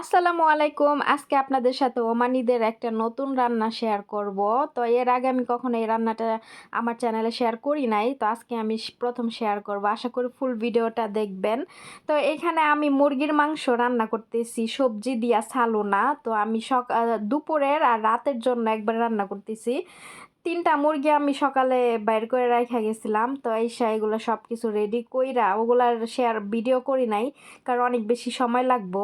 আসসালামু আলাইকুম। আজকে আপনাদের সাথে ওমানিদের একটা নতুন রান্না শেয়ার করব। তো এর আগে আমি কখনো এই রান্নাটা আমার চ্যানেলে শেয়ার করি নাই। তো আজকে আমি প্রথম শেয়ার করব। আশা করি ফুল ভিডিওটা দেখবেন। তো এখানে আমি মুরগির মাংস রান্না করতেছি সবজি দিয়া সালোনা। তো আমি দুপুরের আর রাতের জন্য একবার রান্না করতেছি। ৩টা মুরগি আমি সকালে বাইর করে রাইখা গেছিলাম। তো এগুলো সব কিছু রেডি কইরা ওগুলার শেয়ার ভিডিও করি নাই। কারণ অনেক বেশি সময় লাগবো,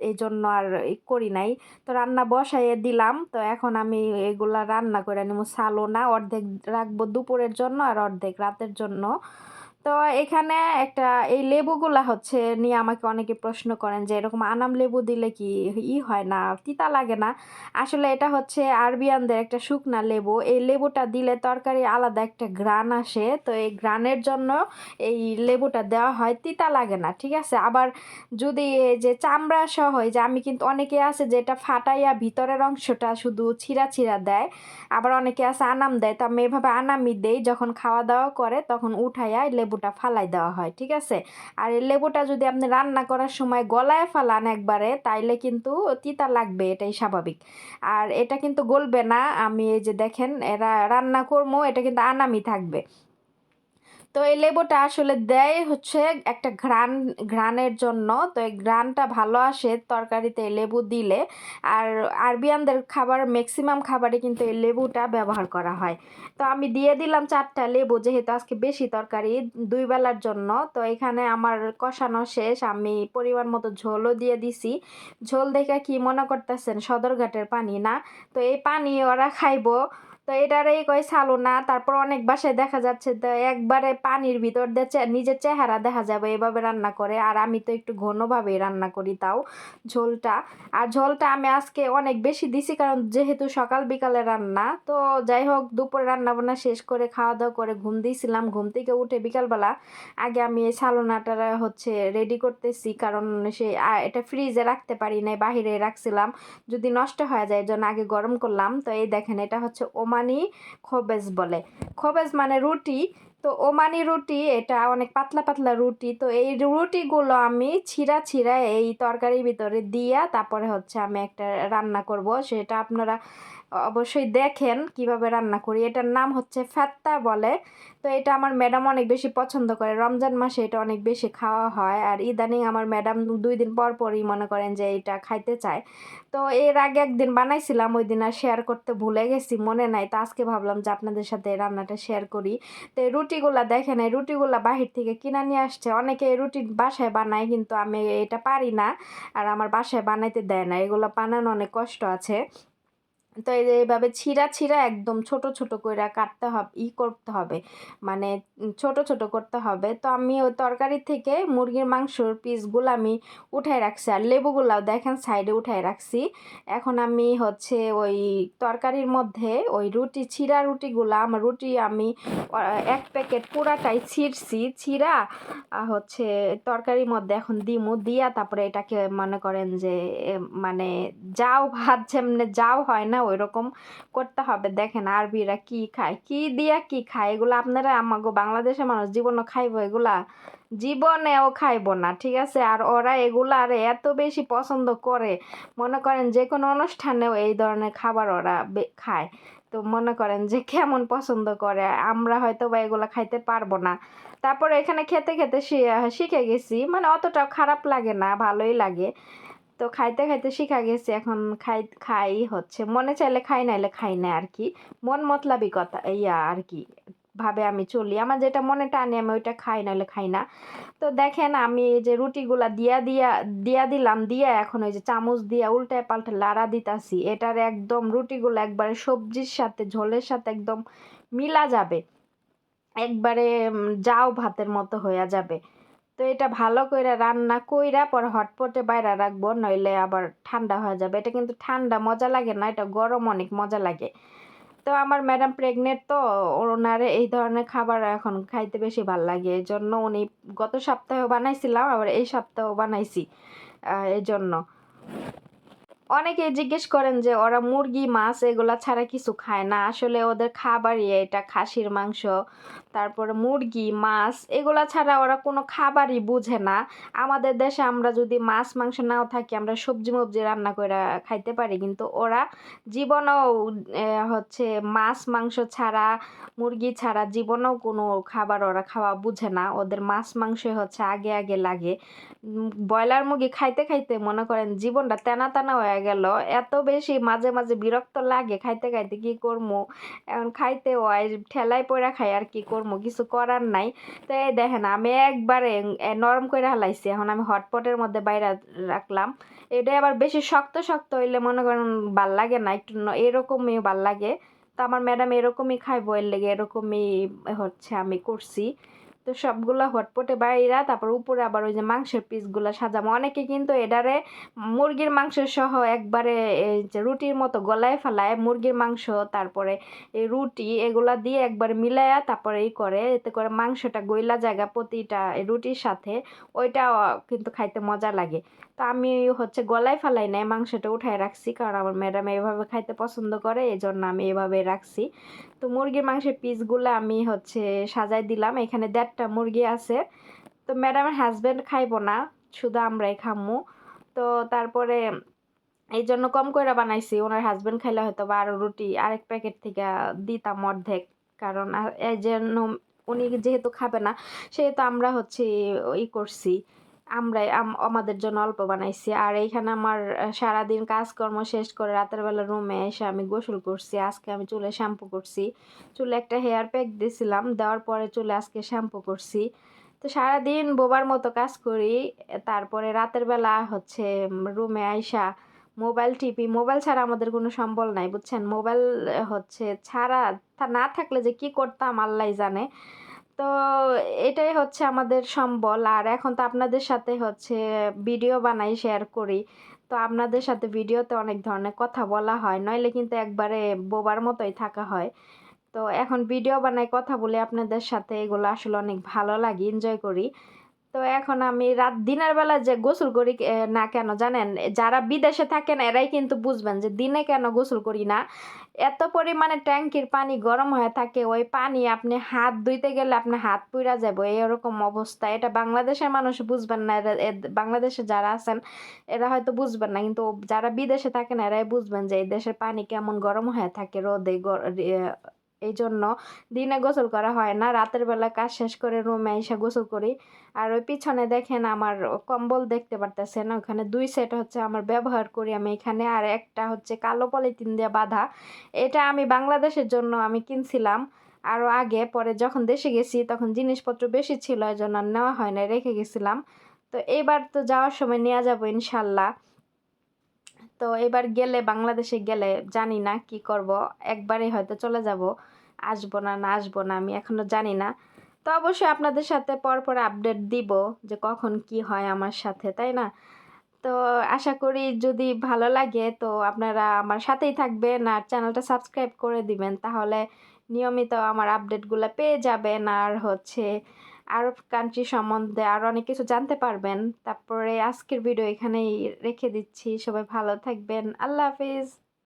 এইজন্য আর করি নাই। তো রান্না বসাইয়ে দিলাম। তো এখন আমি এগুলা রান্না করে নিবো সালোনা। অর্ধেক রাখবো দুপুরের জন্য আর অর্ধেক রাতের জন্য। তো এখানে একটা এই লেবুগুলা হচ্ছে নিয়ে আমাকে অনেকে প্রশ্ন করেন যে এরকম আনাম লেবু দিলে কি হয় না, তিতা লাগে না? আসলে এটা হচ্ছে আরবিয়ানদের একটা শুকনা লেবু। এই লেবুটা দিলে তরকারি আলাদা একটা ঘ্রাণ আসে। তো এই ঘ্রাণের জন্য এই লেবুটা দেওয়া হয়, তিতা লাগে না, ঠিক আছে? আবার যদি এই যে চামড়া সহ, এই যে আমি কিন্তু অনেকে আছে যেটা ফাটাইয়া ভিতরের অংশটা শুধু ছিঁড়া ছিঁড়া দেয়, আবার অনেকে আছে আনাম দেয়। তো আমি এভাবে আনামই দেই, যখন খাওয়া দাওয়া করে তখন উঠাইয়া এই লেবুটা ফালাই দেওয়া হয়, ঠিক আছে? আর এই লেবুটা যদি আপনি রান্না করার সময় গলায় ফালান একবারে, তাইলে কিন্তু তিতা লাগবে, এটাই স্বাভাবিক। আর এটা কিন্তু গলবে না। আমি এই যে দেখেন এরা রান্না করবো, এটা কিন্তু আনামি থাকবে। তো এই লেবুটা আসলে দেয় হচ্ছে একটা ঘ্রাণের জন্য। তো এই ঘ্রাণটা ভালো আসে তরকারিতে এই লেবু দিলে। আর আরবিয়ানদের খাবার ম্যাক্সিমাম খাবারে কিন্তু এই লেবুটা ব্যবহার করা হয়। তো আমি দিয়ে দিলাম 4টা লেবু, যেহেতু আজকে বেশি তরকারি 2 বেলার জন্য। তো এখানে আমার কষানো শেষ, আমি পরিমাণ মতো ঝোলও দিয়ে দিছি। ঝোল দেখে কি মনে করতেছেন সদরঘাটের পানি না? তো এই পানি ওরা খাইবো। তো এটারই কয় সালোনা। তারপর অনেক বাসায় দেখা যাচ্ছে তো একবারে পানির ভিতর দিয়ে নিজের চেহারা দেখা যাবে এভাবে রান্না করে। আর আমি তো একটু ঘনভাবেই রান্না করি, তাও ঝোলটা। আর ঝোলটা আমি আজকে অনেক বেশি দিছি, কারণ যেহেতু সকাল বিকালে রান্না। তো যাই হোক, দুপুরে রান্না বান্না শেষ করে খাওয়া দাওয়া করে ঘুম দিয়েছিলাম। ঘুম থেকে উঠে বিকালবেলা আগে আমি এই সালোনাটা হচ্ছে রেডি করতেছি, কারণ এটা ফ্রিজে রাখতে পারি নাই, বাহিরে রাখছিলাম, যদি নষ্ট হয়ে যায়, জন্য আগে গরম করলাম। তো এই দেখেন, এটা হচ্ছে ওমানি খোবেজ বলে। খোবেজ মানে রুটি। তো ওমানি রুটি, এটা অনেক পাতলা পাতলা রুটি। তো এই রুটিগুলো আমি ছিঁড়া ছিঁড়া এই তরকারির ভিতরে দিয়া তারপরে হচ্ছে আমি একটা রান্না করব, সেটা আপনারা অবশ্যই দেখেন কিভাবে রান্না করি। এটার নাম হচ্ছে ফাত্তা বলে। তো এটা আমার ম্যাডাম অনেক বেশি পছন্দ করে, রমজান মাসে এটা অনেক বেশি খাওয়া হয়। আর ইদানিং আমার ম্যাডাম 2 দিন পর পরই মনে করেন যে এটা খাইতে চায়। তো এর আগে একদিন বানাইছিলাম, ওই দিন আর শেয়ার করতে ভুলে গেছি, মনে নাই। তো আজকে ভাবলাম যে আপনাদের সাথে এই রান্নাটা শেয়ার করি। তো এই রুটিগুলা দেখেন, এই রুটিগুলা বাহির থেকে কিনা নিয়ে আসছে। অনেকে এই রুটি বাসায় বানায়, কিন্তু আমি এটা পারি না, আর আমার বাসায় বানাইতে দেয় না। এগুলো বানানো অনেক কষ্ট আছে। তো এই যে এইভাবে ছিঁড়া ছিঁড়া একদম ছোট ছোট কইরা কাটতে হবে, করতে হবে, মানে ছোট ছোট করতে হবে। তো আমি ওই তরকারি থেকে মুরগির মাংসর পিসগুলো আমি উঠাই রাখছি, আর লেবুগুলাও দেখেন সাইডে উঠাই রাখছি। এখন আমি হচ্ছে ওই তরকারির মধ্যে ওই ছিঁড়া রুটিগুলা, আমার রুটি আমি 1 প্যাকেট পুরাটাই ছিঁড়ছি, ছিঁড়া হচ্ছে তরকারির মধ্যে এখন দিমু, দিয়া তারপরে এটাকে মনে করেন যে মানে জাউ ভাত যেমনে জাউ হয় না, ওই রকম করতে হবে। দেখেন আরবিরা কি খায়, কি দিয়া কি খায়, এগুলো আপনারা আমাগো বাংলাদেশের মানুষ জীবনও খাইবো? এগুলা জীবনেও খাইবো না, ঠিক আছে? আর ওরা এগুলা আর এত বেশি পছন্দ করে, মনে করেন যে কোনো অনুষ্ঠানেও এই ধরনের খাবার ওরা খায়। তো মনে করেন যে কেমন পছন্দ করে, আমরা হয়তো বা এগুলা খাইতে পারবো না। তারপরে এখানে খেতে খেতে শিখে গেছি, মানে অতটাও খারাপ লাগে না, ভালোই লাগে। তো খাইতে খাইতে শিখা গেছি, এখন খাই হচ্ছে মনে চাইলে খাই, নাইলে খাই না আর কি। মন মতলাবি কথা আর কি ভাবে আমি চলি, আমার যেটা মনে টানে আমি ওইটা খাই, নাইলে খাই না। তো দেখেন আমি এই যে রুটিগুলা দিয়া দিয়া দিয়া দিলাম, দিয়া এখন ওই যে চামচ দিয়া উল্টায় পাল্টে লাড়া দিতাছি। এটার একদম রুটিগুলো একবারে সবজির সাথে ঝোলের সাথে একদম মিলা যাবে, একবারে জাউ ভাতের মতো হইয়া যাবে। তো এটা ভালো কইরা রান্না কইরা পরে হটপটে বাইরে রাখবো, নইলে আবার ঠান্ডা হয়ে যাবে। এটা কিন্তু ঠান্ডা মজা লাগে না, এটা গরম অনেক মজা লাগে। তো আমার ম্যাডাম প্রেগনেন্ট, তো ওনারে এই ধরনের খাবার এখন খাইতে বেশি ভাল লাগে, এই জন্য উনি গত সপ্তাহেও বানাইছিলাম, আবার এই সপ্তাহেও বানাইছি এই জন্য। অনেকেই জিজ্ঞেস করেন যে ওরা মুরগি মাছ এগুলা ছাড়া কিছু খায় না, আসলে ওদের খাবারই এটা খাসির মাংস, তারপরে মুরগি মাছ এগুলা ছাড়া ওরা কোনো খাবারই বুঝে না। আমাদের দেশে আমরা যদি মাছ মাংস নাও থাকি আমরা সবজি মবজি রান্না করে খাইতে পারি, কিন্তু ওরা জীবনেও হচ্ছে মাছ মাংস ছাড়া মুরগি ছাড়া জীবনেও কোনো খাবার ওরা খাওয়া বুঝে না, ওদের মাছ মাংসই হচ্ছে আগে আগে লাগে। ব্রয়লার মুরগি খাইতে খাইতে মনে করেন জীবনটা তেনা তেনা হয়ে গেল, এত বেশি মাঝে মাঝে বিরক্ত লাগে খাইতে খাইতে কি করবো, এখন খাইতে হয় ঠেলায় পড়া খাই আর কি করবো, কিছু করার নাই। তো এই দেখেন আমি একবারে নরম করে হালাইছি, এখন আমি হটপটের মধ্যে বাইরে রাখলাম। এটা আবার বেশি শক্ত শক্ত হইলে মনে করেন ভাল লাগে না, একটু এরকমই ভাল লাগে। তো আমার ম্যাডাম এরকমই খাইবো এর লেগে এরকমই হচ্ছে আমি করছি। তো সবগুলা হটপটে বাইরা তারপর উপরে আবার ওই যে মাংসের পিসগুলা সাজাবো। অনেকে কিন্তু এটারে মুরগির মাংস সহ একবারে এই যে রুটির মতো গলায় ফেলায় মুরগির মাংস, তারপরে এই রুটি এগুলা দিয়ে একবার মিলায়া তারপরে এই করে, এতে করে মাংসটা গইলা জায়গা প্রতিটা এই রুটির সাথে, ওইটা কিন্তু খাইতে মজা লাগে। তো আমি হচ্ছে গলায় ফেলাই নাই, মাংসটা উঠায় রাখছি কারণ আমার ম্যাডাম এভাবে খাইতে পছন্দ করে, এই জন্য আমি এভাবে রাখছি। তো মুরগির মাংসের পিসগুলো আমি হচ্ছে সাজাই দিলাম, এখানে 1.5টা মুরগি আছে। তো ম্যাডামের হাজবেন্ড খাইবো না, শুধু আমরাই খামু। তো তারপরে এই জন্য কম করে বানাইছি, ওনার হাজবেন্ড খাইলে হয়তো বা আরো রুটি আরেক প্যাকেট থেকে দিতাম অর্ধেক, কারণ এই জন্য উনি যেহেতু খাবে না সেহেতু আমরা হচ্ছে করছি, আমরাই আমাদের জন্য অল্প বানাইছি। আর এইখানে আমার সারাদিন কাজকর্ম শেষ করে রাতের বেলা রুমে এসে আমি গোসল করছি, আজকে আমি চুলে শ্যাম্পু করছি, চুলে একটা হেয়ার প্যাক দিয়েছিলাম, দেওয়ার পরে চুলে আজকে শ্যাম্পু করছি। তো সারাদিন বোবার মতো কাজ করি, তারপরে রাতের বেলা হচ্ছে রুমে আইসা মোবাইল টিপি, মোবাইল ছাড়া আমাদের কোনো সম্বল নাই বুঝছেন, মোবাইল হচ্ছে ছাড়া তা না থাকলে যে কি করতাম আল্লাহ জানে। তো এটাই হচ্ছে আমাদের সম্বল। আর এখন তো আপনাদের সাথে হচ্ছে ভিডিও বানাই শেয়ার করি, তো আপনাদের সাথে ভিডিওতে অনেক ধরনের কথা বলা হয়, নইলে কিন্তু একবারে বোবার মতোই থাকা হয়। তো এখন ভিডিও বানাই কথা বলে আপনাদের সাথে, এগুলো আসলে অনেক ভালো লাগে, এনজয় করি। তো এখন আমি দিনের বেলা যে গোসল করি না কেন জানেন, যারা বিদেশে থাকেন এরাই কিন্তু বুঝবেন যে দিনে কেন গোসল করি না। এত পরিমাণে ট্যাঙ্কির পানি গরম হয়ে থাকে, ওই পানি আপনি হাত ধুইতে গেলে আপনার হাত পুড়া যাবে এরকম অবস্থা। এটা বাংলাদেশের মানুষ বুঝবেন না, বাংলাদেশে যারা আছেন এরা হয়তো বুঝবেন না, কিন্তু যারা বিদেশে থাকেন এরাই বুঝবেন যে এই দেশের পানি কেমন গরম হয়ে থাকে রোদে এই জন্য দিনে গোসল করা হয় না, রাতের বেলা কাজ শেষ করে রুমে এসে গোসল করি। আর ওই পিছনে দেখেন আমার কম্বল দেখতে পারতেছেন, ওখানে 2 সেট হচ্ছে আমার ব্যবহার করি আমি এখানে, আর একটা হচ্ছে কালো পলিথিন দিয়ে বাঁধা। এটা আমি বাংলাদেশের জন্য আমি কিনছিলাম আরও আগে, পরে যখন দেশে গেছি তখন জিনিসপত্র বেশি ছিল এই জন্য আর নেওয়া হয় না, রেখে গেছিলাম। তো এবার তো যাওয়ার সময় নিয়ে যাবো ইনশাল্লাহ। তো এবার গেলে বাংলাদেশে গেলে জানি না কি করব, একবারে হয়তো চলে যাব, আসবো না না আসবো না আমি এখনো জানি না। তো অবশ্যই আপনাদের সাথে পরপর আপডেট দিব যে কখন কি হয় আমার সাথে, তাই না? তো আশা করি যদি ভালো লাগে তো আপনারা আমার সাথেই থাকবেন আর চ্যানেলটা সাবস্ক্রাইব করে দিবেন, তাহলে নিয়মিত আমার আপডেটগুলো পেয়ে যাবেন। আর হচ্ছে আরব কান্ট্রি সম্বন্ধে আরও অনেক কিছু জানতে পারবেন। তারপরে আজকের ভিডিও এখানেই রেখে দিচ্ছি, সবাই ভালো থাকবেন, আল্লাহ হাফিজ।